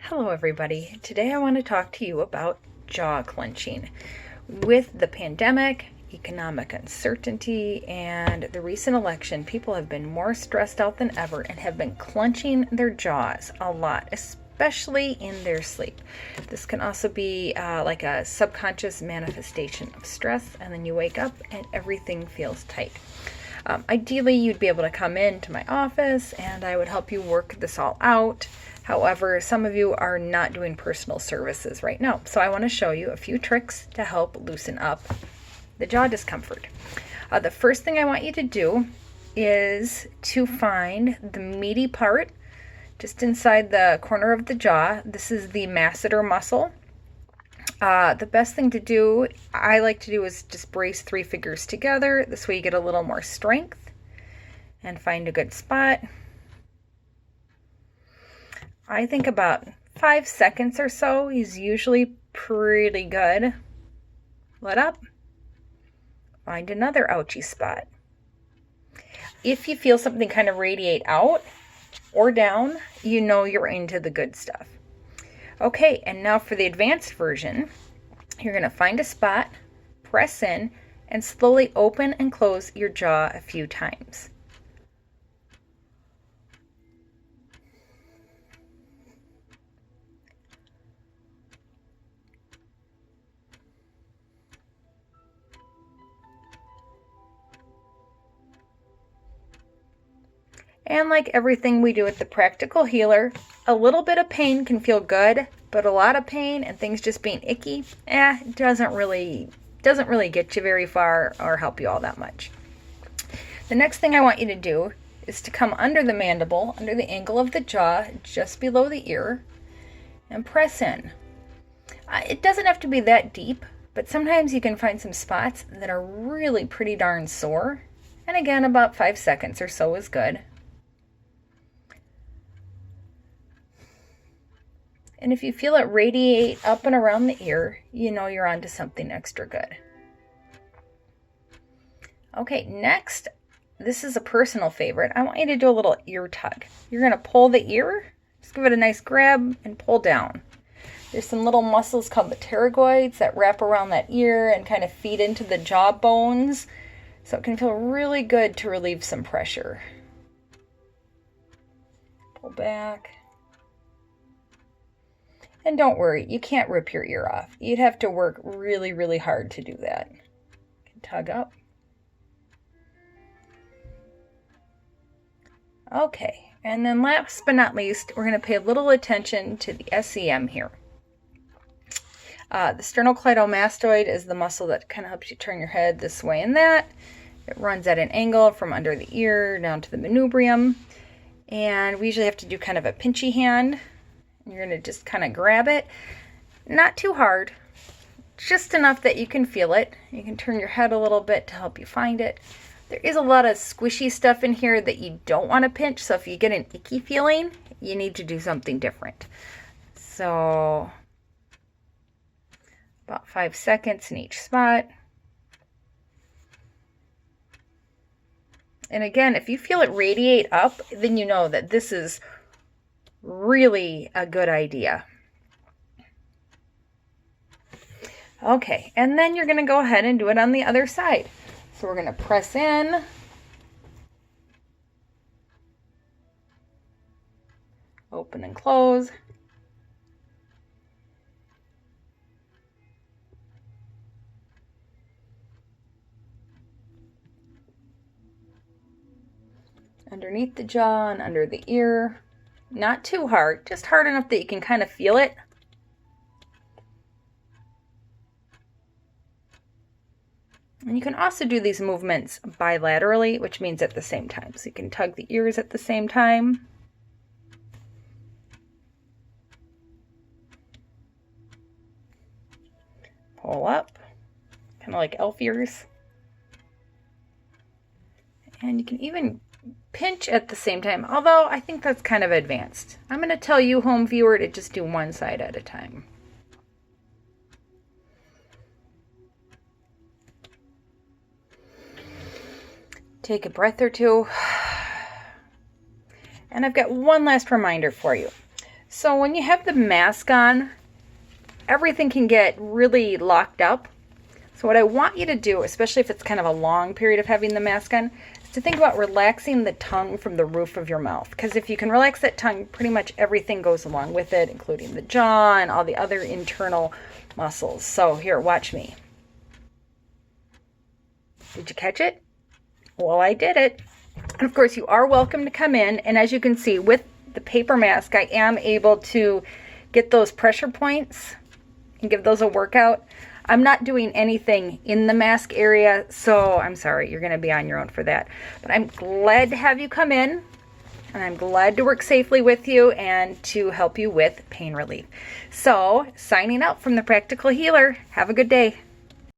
Hello everybody. Today I want to talk to you about jaw clenching. With the pandemic, economic uncertainty, and the recent election, people have been more stressed out than ever and have been clenching their jaws a lot, especially in their sleep. This can also be like a subconscious manifestation of stress, and then you wake up and everything feels tight. Ideally, you'd be able to come into my office and I would help you work this all out. However, some of you are not doing personal services right now, so I want to show you a few tricks to help loosen up the jaw discomfort. The first thing I want you to do is to find the meaty part just inside the corner of the jaw. This is the masseter muscle. The best thing to do, I like to do, is just brace 3 fingers together. This way you get a little more strength and find a good spot. I think about 5 seconds or so is usually pretty good. Let up. Find another ouchy spot. If you feel something kind of radiate out or down, you know you're into the good stuff. Okay, and now for the advanced version, you're going to find a spot, press in, and slowly open and close your jaw a few times. And like everything we do at the Practical Healer, a little bit of pain can feel good, but a lot of pain and things just being icky, doesn't really get you very far or help you all that much. The next thing I want you to do is to come under the mandible, under the angle of the jaw, just below the ear, and press in. It doesn't have to be that deep, but sometimes you can find some spots that are really pretty darn sore. And again, about 5 seconds or so is good. And if you feel it radiate up and around the ear, you know you're onto something extra good. Okay, next, this is a personal favorite. I want you to do a little ear tug. You're going to pull the ear, just give it a nice grab and pull down. There's some little muscles called the pterygoids that wrap around that ear and kind of feed into the jaw bones. So it can feel really good to relieve some pressure. Pull back. And don't worry, you can't rip your ear off. You'd have to work really, really hard to do that. Tug up. Okay, and then last but not least, we're going to pay a little attention to the SEM here. The sternocleidomastoid is the muscle that kind of helps you turn your head this way and that. It runs at an angle from under the ear down to the manubrium. And we usually have to do kind of a pinchy hand. You're going to just kind of grab it. Not too hard. Just enough that you can feel it. You can turn your head a little bit to help you find it. There is a lot of squishy stuff in here that you don't want to pinch. So if you get an icky feeling, you need to do something different. So about 5 seconds in each spot. And again, if you feel it radiate up, then you know that this is really a good idea. Okay, and then you're going to go ahead and do it on the other side. So we're going to press in. Open and close. Underneath the jaw and under the ear. Not too hard, just hard enough that you can kind of feel it. And you can also do these movements bilaterally, which means at the same time. So you can tug the ears at the same time. Pull up, kind of like elf ears. And you can even pinch at the same time, although I think that's kind of advanced. I'm going to tell you, home viewer, to just do one side at a time. Take a breath or two. And I've got one last reminder for you. So when you have the mask on, everything can get really locked up. So what I want you to do, especially if it's kind of a long period of having the mask on, is to think about relaxing the tongue from the roof of your mouth. Because if you can relax that tongue, pretty much everything goes along with it, including the jaw and all the other internal muscles. So here, watch me. Did you catch it? Well, I did it. And of course, you are welcome to come in. And as you can see, with the paper mask, I am able to get those pressure points and give those a workout. I'm not doing anything in the mask area, so I'm sorry, you're going to be on your own for that. But I'm glad to have you come in, and I'm glad to work safely with you and to help you with pain relief. So, signing out from the Practical Healer. Have a good day.